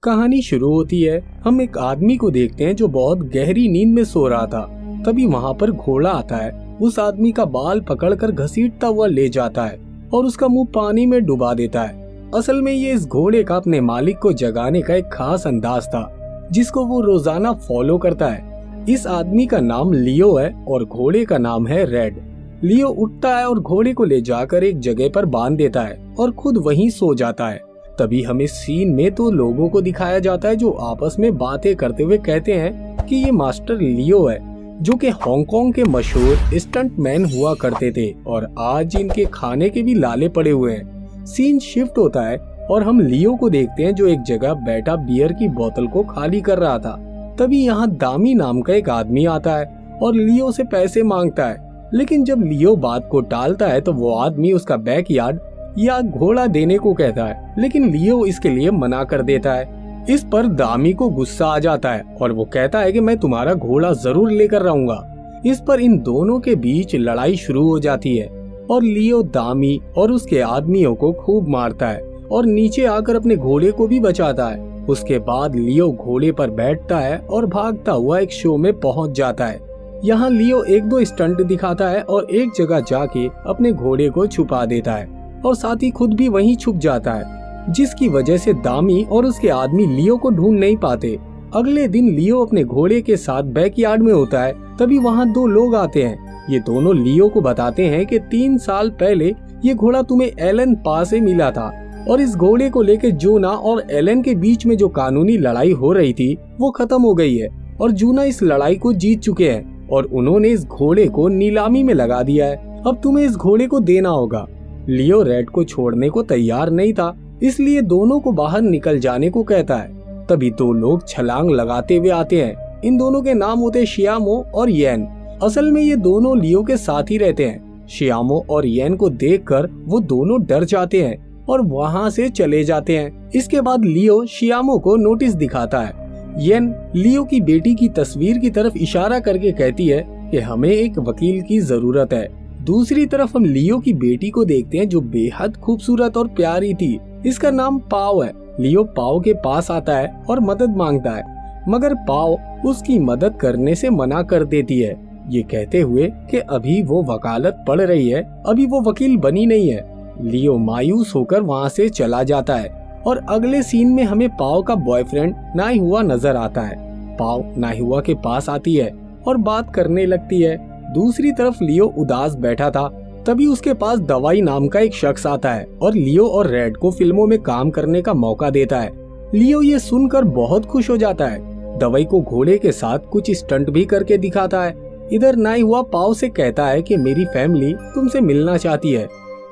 कहानी शुरू होती है। हम एक आदमी को देखते हैं जो बहुत गहरी नींद में सो रहा था। तभी वहाँ पर घोड़ा आता है, उस आदमी का बाल पकड़कर घसीटता हुआ ले जाता है और उसका मुंह पानी में डुबा देता है। असल में ये इस घोड़े का अपने मालिक को जगाने का एक खास अंदाज था जिसको वो रोजाना फॉलो करता है। इस आदमी का नाम लियो है और घोड़े का नाम है रेड। लियो उठता है और घोड़े को ले जाकर एक जगह पर बांध देता है और खुद वहीं सो जाता है। तभी हमें सीन में तो लोगों को दिखाया जाता है जो आपस में बातें करते हुए कहते हैं कि ये मास्टर लियो है जो कि हांगकांग के मशहूर स्टंटमैन हुआ करते थे और आज इनके खाने के भी लाले पड़े हुए हैं। सीन शिफ्ट होता है और हम लियो को देखते हैं जो एक जगह बैठा बियर की बोतल को खाली कर रहा था। तभी यहाँ दामी नाम का एक आदमी आता है और लियो से पैसे मांगता है, लेकिन जब लियो बात को टालता है तो वो आदमी उसका बैकयार्ड या घोड़ा देने को कहता है, लेकिन लियो इसके लिए मना कर देता है। इस पर दामी को गुस्सा आ जाता है और वो कहता है कि मैं तुम्हारा घोड़ा जरूर लेकर रहूंगा। इस पर इन दोनों के बीच लड़ाई शुरू हो जाती है और लियो दामी और उसके आदमियों को खूब मारता है और नीचे आकर अपने घोड़े को भी बचाता है। उसके बाद लियो घोड़े पर बैठता है और भागता हुआ एक शो में पहुंच जाता है। यहाँ लियो एक दो स्टंट दिखाता है और एक जगह जाके अपने घोड़े को छुपा देता है और साथ ही खुद भी वहीं छुप जाता है, जिसकी वजह से दामी और उसके आदमी लियो को ढूंढ नहीं पाते। अगले दिन लियो अपने घोड़े के साथ बैकयार्ड में होता है। तभी वहाँ दो लोग आते हैं। ये दोनों लियो को बताते हैं कि 3 साल पहले ये घोड़ा तुम्हें एलन पा से मिला था और इस घोड़े को लेकर जूना और एलन के बीच में जो कानूनी लड़ाई हो रही थी वो खत्म हो गई है और जूना इस लड़ाई को जीत चुके हैं और उन्होंने इस घोड़े को नीलामी में लगा दिया है। अब तुम्हें इस घोड़े को देना होगा। लियो रेड को छोड़ने को तैयार नहीं था, इसलिए दोनों को बाहर निकल जाने को कहता है। तभी दो लोग छलांग लगाते हुए आते हैं। इन दोनों के नाम होते शियामो और येन। असल में ये दोनों लियो के साथ ही रहते हैं। शियामो और येन को देखकर वो दोनों डर जाते हैं और वहाँ से चले जाते हैं। इसके बाद लियो शियामो को नोटिस दिखाता है। येन लियो की बेटी की तस्वीर की तरफ इशारा करके कहती है कि हमें एक वकील की जरूरत है। दूसरी तरफ हम लियो की बेटी को देखते हैं जो बेहद खूबसूरत और प्यारी थी। इसका नाम पाव है। लियो पाव के पास आता है और मदद मांगता है, मगर पाव उसकी मदद करने से मना कर देती है, ये कहते हुए कि अभी वो वकालत पढ़ रही है, अभी वो वकील बनी नहीं है। लियो मायूस होकर वहाँ से चला जाता है और अगले सीन में हमें पाव का बॉयफ्रेंड नाई हुआ नजर आता है। पाव नाई हुआ के पास आती है और बात करने लगती है। दूसरी तरफ लियो उदास बैठा था। तभी उसके पास दवाई नाम का एक शख्स आता है और लियो और रेड को फिल्मों में काम करने का मौका देता है। लियो ये सुनकर बहुत खुश हो जाता है। दवाई को घोड़े के साथ कुछ स्टंट भी करके दिखाता है। इधर नाई हुआ पाव से कहता है कि मेरी फैमिली तुमसे मिलना चाहती है।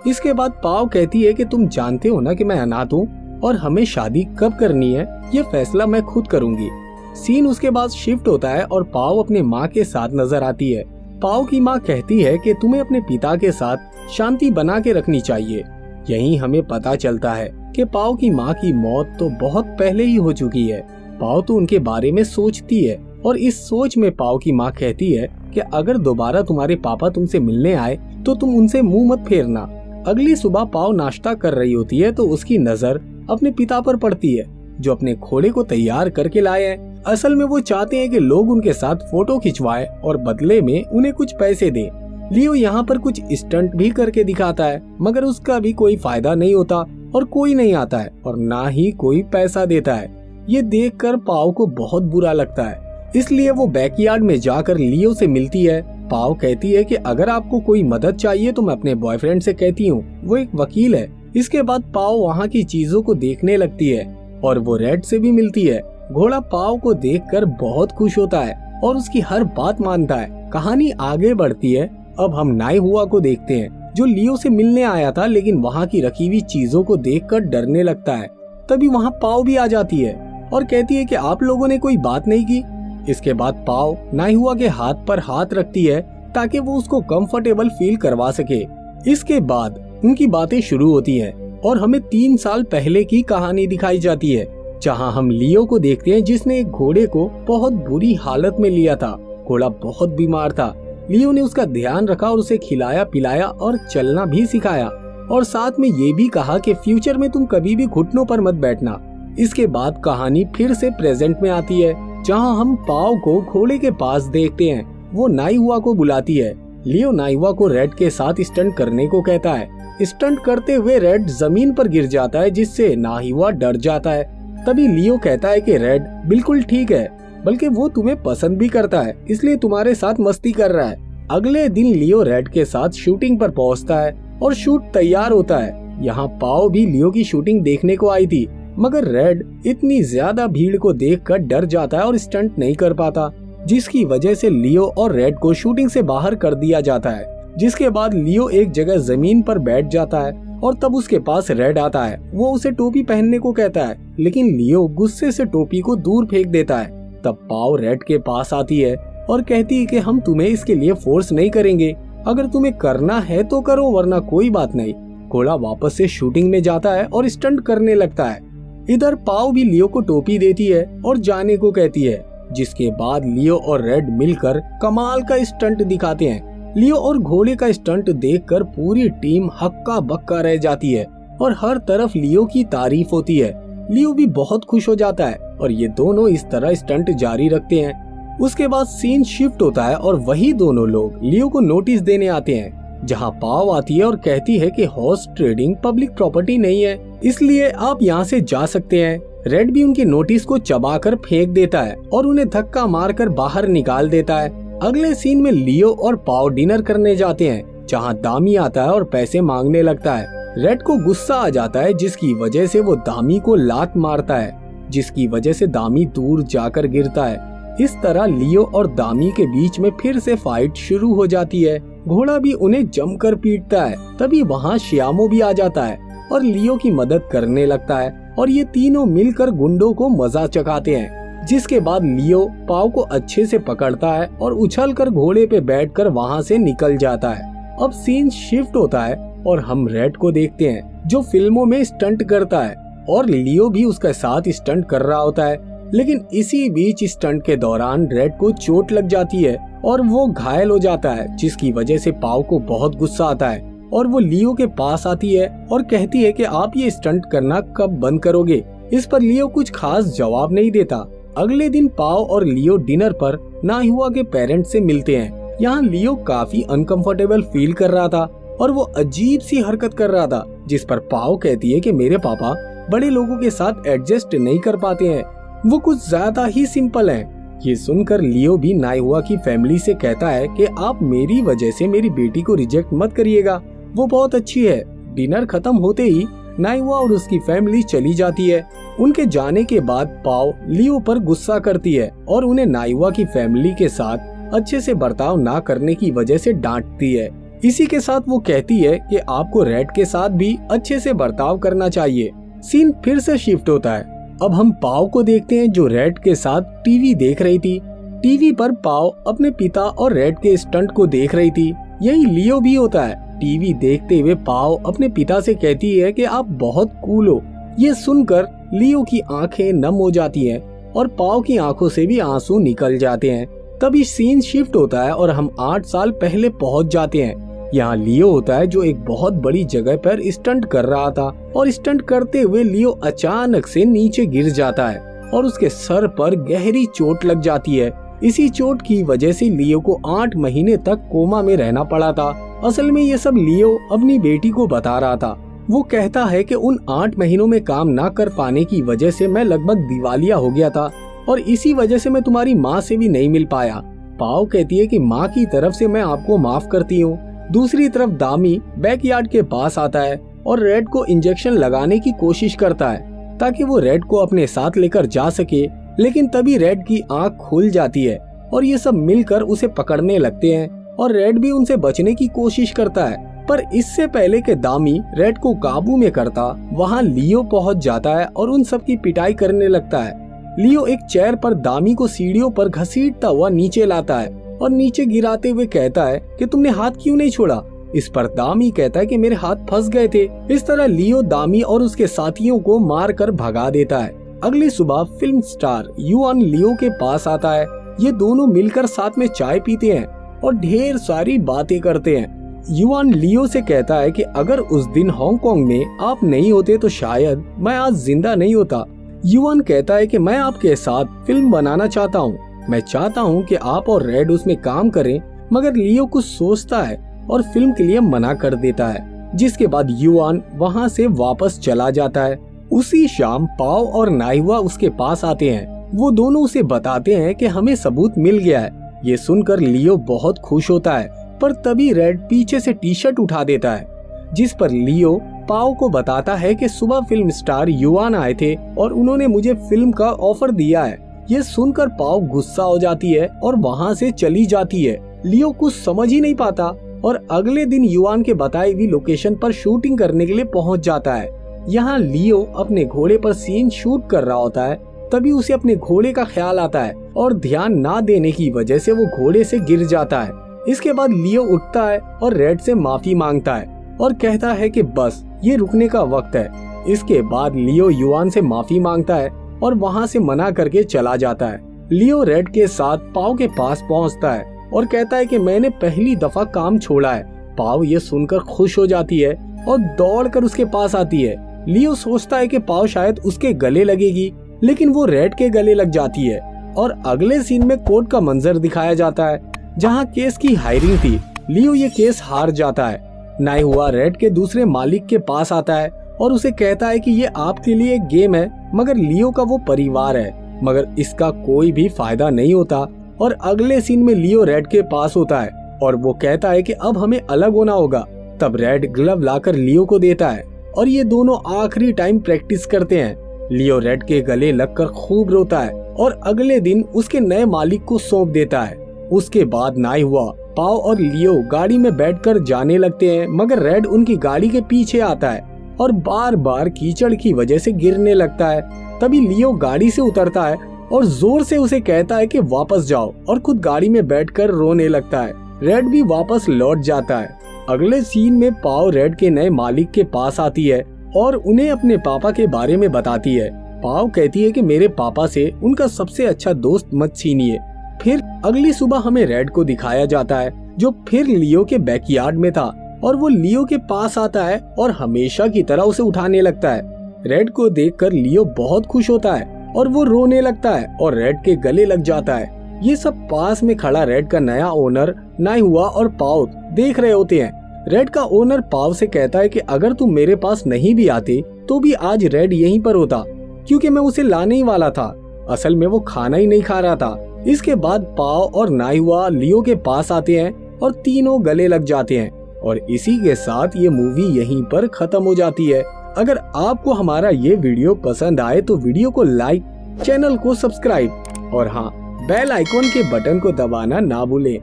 इसके बाद पाव कहती है कि तुम जानते हो ना कि मैं अनाथ हूँ और हमें शादी कब करनी है ये फैसला मैं खुद करूंगी। सीन उसके बाद शिफ्ट होता है और पाव अपने माँ के साथ नजर आती है। पाव की माँ कहती है कि तुम्हें अपने पिता के साथ शांति बना के रखनी चाहिए। यहीं हमें पता चलता है कि पाव की माँ की मौत तो बहुत पहले ही हो चुकी है। पाव तो उनके बारे में सोचती है और इस सोच में पाव की माँ कहती है कि अगर दोबारा तुम्हारे पापा तुमसे मिलने आए तो तुम उनसे मुंह मत फेरना। अगली सुबह पाव नाश्ता कर रही होती है तो उसकी नजर अपने पिता पर पड़ती है जो अपने घोड़े को तैयार करके लाए हैं। असल में वो चाहते हैं कि लोग उनके साथ फोटो खिंचवाएं और बदले में उन्हें कुछ पैसे दें। लियो यहाँ पर कुछ स्टंट भी करके दिखाता है, मगर उसका भी कोई फायदा नहीं होता और कोई नहीं आता है और ना ही कोई पैसा देता है। ये देखकर पाव को बहुत बुरा लगता है, इसलिए वो बैकयार्ड में जाकर लियो से मिलती है। पाव कहती है कि अगर आपको कोई मदद चाहिए तो मैं अपने बॉयफ्रेंड से कहती हूँ, वो एक वकील है। इसके बाद पाव वहाँ की चीजों को देखने लगती है और वो रेड से भी मिलती है। घोड़ा पाव को देखकर बहुत खुश होता है और उसकी हर बात मानता है। कहानी आगे बढ़ती है। अब हम नाई हुआ को देखते हैं जो लियो से मिलने आया था, लेकिन वहाँ की रखी हुई चीजों को देखकर डरने लगता है। तभी वहाँ पाव भी आ जाती है और कहती है कि आप लोगों ने कोई बात नहीं की। इसके बाद पाव नाई हुआ के हाथ पर हाथ रखती है ताकि वो उसको कंफर्टेबल फील करवा सके। इसके बाद उनकी बातें शुरू होती हैं और हमें 3 साल पहले की कहानी दिखाई जाती है, जहां हम लियो को देखते हैं जिसने एक घोड़े को बहुत बुरी हालत में लिया था। घोड़ा बहुत बीमार था। लियो ने उसका ध्यान रखा और उसे खिलाया पिलाया और चलना भी सिखाया और साथ में ये भी कहा कि फ्यूचर में तुम कभी भी घुटनों पर मत बैठना। इसके बाद कहानी फिर से प्रेजेंट में आती है, जहां हम पाव को घोड़े के पास देखते हैं। वो नाइहुआ को बुलाती है। लियो नाइहुआ को रेड के साथ स्टंट करने को कहता है। स्टंट करते हुए रेड जमीन पर गिर जाता है, जिससे नाइहुआ डर जाता है। तभी लियो कहता है कि रेड बिल्कुल ठीक है, बल्कि वो तुम्हें पसंद भी करता है, इसलिए तुम्हारे साथ मस्ती कर रहा है। अगले दिन लियो रेड के साथ शूटिंग पर पहुंचता है और शूट तैयार होता है। यहाँ पाव भी लियो की शूटिंग देखने को आई थी, मगर रेड इतनी ज्यादा भीड़ को देखकर डर जाता है और स्टंट नहीं कर पाता, जिसकी वजह से लियो और रेड को शूटिंग से बाहर कर दिया जाता है। जिसके बाद लियो एक जगह जमीन पर बैठ जाता है और तब उसके पास रेड आता है। वो उसे टोपी पहनने को कहता है, लेकिन लियो गुस्से से टोपी को दूर फेंक देता है। तब पाव रेड के पास आती है और कहती है कि हम तुम्हें इसके लिए फोर्स नहीं करेंगे, अगर तुम्हें करना है तो करो, वरना कोई बात नहीं। घोड़ा वापस से शूटिंग में जाता है और स्टंट करने लगता है। इधर पाव भी लियो को टोपी देती है और जाने को कहती है, जिसके बाद लियो और रेड मिलकर कमाल का स्टंट दिखाते हैं। लियो और घोड़े का स्टंट देखकर पूरी टीम हक्का बक्का रह जाती है और हर तरफ लियो की तारीफ होती है। लियो भी बहुत खुश हो जाता है और ये दोनों इस तरह स्टंट जारी रखते हैं। उसके बाद सीन शिफ्ट होता है और वही दोनों लोग लियो को नोटिस देने आते हैं, जहां पाव आती है और कहती है कि हॉर्स ट्रेडिंग पब्लिक प्रॉपर्टी नहीं है, इसलिए आप यहाँ से जा सकते हैं। रेड भी उनके नोटिस को चबाकर फेंक देता है और उन्हें धक्का मारकर बाहर निकाल देता है। अगले सीन में लियो और पाव डिनर करने जाते हैं, जहां दामी आता है और पैसे मांगने लगता है। रेड को गुस्सा आ जाता है, जिसकी वजह से वो दामी को लात मारता है, जिसकी वजह से दामी दूर जाकर गिरता है। इस तरह लियो और दामी के बीच में फिर से फाइट शुरू हो जाती है। घोड़ा भी उन्हें जमकर पीटता है। तभी वहाँ श्यामो भी आ जाता है और लियो की मदद करने लगता है और ये तीनों मिलकर गुंडों को मजा चखाते हैं। जिसके बाद लियो पाव को अच्छे से पकड़ता है और उछलकर घोड़े पे बैठकर वहाँ से निकल जाता है। अब सीन शिफ्ट होता है और हम रेड को देखते हैं, जो फिल्मों में स्टंट करता है, और लियो भी उसका साथ स्टंट कर रहा होता है। लेकिन इसी बीच स्टंट के दौरान रेड को चोट लग जाती है और वो घायल हो जाता है, जिसकी वजह से पाव को बहुत गुस्सा आता है और वो लियो के पास आती है और कहती है कि आप ये स्टंट करना कब बंद करोगे। इस पर लियो कुछ खास जवाब नहीं देता। अगले दिन पाव और लियो डिनर पर नाइहुआ के पेरेंट्स से मिलते हैं। यहाँ लियो काफी अनकंफर्टेबल फील कर रहा था और वो अजीब सी हरकत कर रहा था, जिस पर पाव कहती है कि मेरे पापा बड़े लोगों के साथ एडजस्ट नहीं कर पाते हैं, वो कुछ ज्यादा ही सिंपल हैं। ये सुनकर लियो भी नाइहुआ की फैमिली से कहता है कि आप मेरी वजह से मेरी बेटी को रिजेक्ट मत करिएगा, वो बहुत अच्छी है। डिनर खत्म होते ही नाइहुआ और उसकी फैमिली चली जाती है। उनके जाने के बाद पाव लियो पर गुस्सा करती है और उन्हें नाइहुआ की फैमिली के साथ अच्छे से बर्ताव ना करने की वजह से डांटती है। इसी के साथ वो कहती है कि आपको रेड के साथ भी अच्छे से बर्ताव करना चाहिए। सीन फिर से शिफ्ट होता है। अब हम पाव को देखते हैं, जो रेड के साथ टीवी देख रही थी। टीवी पर पाव अपने पिता और रेड के स्टंट को देख रही थी। यही लियो भी होता है। टीवी देखते हुए पाव अपने पिता से कहती है कि आप बहुत कूल हो। ये सुनकर लियो की आंखें नम हो जाती हैं और पाव की आंखों से भी आंसू निकल जाते हैं। तभी सीन शिफ्ट होता है और हम 8 साल पहले पहुंच जाते हैं। यहाँ लियो होता है, जो एक बहुत बड़ी जगह पर स्टंट कर रहा था और स्टंट करते हुए लियो अचानक से नीचे गिर जाता है और उसके सर पर गहरी चोट लग जाती है। इसी चोट की वजह से लियो को 8 महीने तक कोमा में रहना पड़ा था। असल में ये सब लियो अपनी बेटी को बता रहा था। वो कहता है कि उन 8 महीनों में काम ना कर पाने की वजह से मैं लगभग दिवालिया हो गया था और इसी वजह से मैं तुम्हारी माँ से भी नहीं मिल पाया। पाव कहती है कि माँ की तरफ से मैं आपको माफ करती हूँ। दूसरी तरफ दामी बैकयार्ड के पास आता है और रेड को इंजेक्शन लगाने की कोशिश करता है ताकि वो रेड को अपने साथ लेकर जा सके, लेकिन तभी रेड की आंख खुल जाती है और ये सब मिलकर उसे पकड़ने लगते हैं और रेड भी उनसे बचने की कोशिश करता है। पर इससे पहले कि दामी रेड को काबू में करता, वहाँ लियो पहुँच जाता है और उन सब की पिटाई करने लगता है। लियो एक चेयर पर दामी को सीढ़ियों पर घसीटता हुआ नीचे लाता है और नीचे गिराते हुए कहता है कि तुमने हाथ क्यों नहीं छोड़ा। इस पर दामी कहता है कि मेरे हाथ फंस गए थे। इस तरह लियो दामी और उसके साथियों को मारकर भगा देता है। अगली सुबह फिल्म स्टार युआन लियो के पास आता है। ये दोनों मिलकर साथ में चाय पीते हैं और ढेर सारी बातें करते हैं। युआन लियो से कहता है कि अगर उस दिन हांगकांग में आप नहीं होते तो शायद मैं आज जिंदा नहीं होता। युआन कहता है कि मैं आपके साथ फिल्म बनाना चाहता हूँ, मैं चाहता हूँ कि आप और रेड उसमें काम करें, मगर लियो कुछ सोचता है और फिल्म के लिए मना कर देता है। जिसके बाद युआन वहाँ से वापस चला जाता है। उसी शाम पाओ और नाइवा उसके पास आते हैं। वो दोनों उसे बताते हैं कि हमें सबूत मिल गया है। ये सुनकर लियो बहुत खुश होता है, पर तभी रेड पीछे से टी शर्ट उठा देता है, जिस पर लियो पाओ को बताता है कि सुबह फिल्म स्टार युआन आए थे और उन्होंने मुझे फिल्म का ऑफर दिया है। ये सुनकर पाओ गुस्सा हो जाती है और वहाँ से चली जाती है। लियो कुछ समझ ही नहीं पाता और अगले दिन युआन के बताई हुई लोकेशन पर शूटिंग करने के लिए पहुँच जाता है। यहाँ लियो अपने घोड़े पर सीन शूट कर रहा होता है, तभी उसे अपने घोड़े का ख्याल आता है और ध्यान ना देने की वजह से वो घोड़े से गिर जाता है। इसके बाद लियो उठता है और रेड से माफी मांगता है और कहता है कि बस ये रुकने का वक्त है। इसके बाद लियो युआन से माफी मांगता है और वहाँ से मना करके चला जाता है। लियो रेड के साथ पाओ के पास पहुँचता है और कहता है कि मैंने पहली दफा काम छोड़ा है। पाओ ये सुनकर खुश हो जाती है और दौड़कर उसके पास आती है। लियो सोचता है कि पाओ शायद उसके गले लगेगी, लेकिन वो रेड के गले लग जाती है और अगले सीन में कोर्ट का मंजर दिखाया जाता है जहाँ केस की हायरिंग थी। लियो ये केस हार जाता है। नाइहुआ रेड के दूसरे मालिक के पास आता है और उसे कहता है कि ये आपके लिए एक गेम है, मगर लियो का वो परिवार है, मगर इसका कोई भी फायदा नहीं होता। और अगले सीन में लियो रेड के पास होता है और वो कहता है कि अब हमें अलग होना होगा। तब रेड ग्लव लाकर लियो को देता है और ये दोनों आखिरी टाइम प्रैक्टिस करते हैं। लियो रेड के गले लगकर खूब रोता है और अगले दिन उसके नए मालिक को सौंप देता है। उसके बाद नाइहुआ, पाओ और लियो गाड़ी में बैठकर जाने लगते हैं, मगर रेड उनकी गाड़ी के पीछे आता है और बार बार कीचड़ की वजह से गिरने लगता है। तभी लियो गाड़ी से उतरता है और जोर से उसे कहता है कि वापस जाओ और खुद गाड़ी में बैठकर रोने लगता है। रेड भी वापस लौट जाता है। अगले सीन में पाओ रेड के नए मालिक के पास आती है और उन्हें अपने पापा के बारे में बताती है। पाओ कहती है कि मेरे पापा से उनका सबसे अच्छा दोस्त मत छीनिए। फिर अगली सुबह हमें रेड को दिखाया जाता है, जो फिर लियो के बैकयार्ड में था और वो लियो के पास आता है और हमेशा की तरह उसे उठाने लगता है। रेड को देखकर लियो बहुत खुश होता है और वो रोने लगता है और रेड के गले लग जाता है। ये सब पास में खड़ा रेड का नया ओनर नाइहुआ और पाओ देख रहे होते हैं। रेड का ओनर पाओ से कहता है कि अगर तुम मेरे पास नहीं भी आते तो भी आज रेड यहीं पर होता, क्योंकि मैं उसे लाने ही वाला था। असल में वो खाना ही नहीं खा रहा था। इसके बाद पाओ और नाइहुआ लियो के पास आते हैं और तीनों गले लग जाते हैं और इसी के साथ ये मूवी यहीं पर खत्म हो जाती है। अगर आपको हमारा ये वीडियो पसंद आए तो वीडियो को लाइक, चैनल को सब्सक्राइब और हाँ, बेल आइकॉन के बटन को दबाना ना भूलें।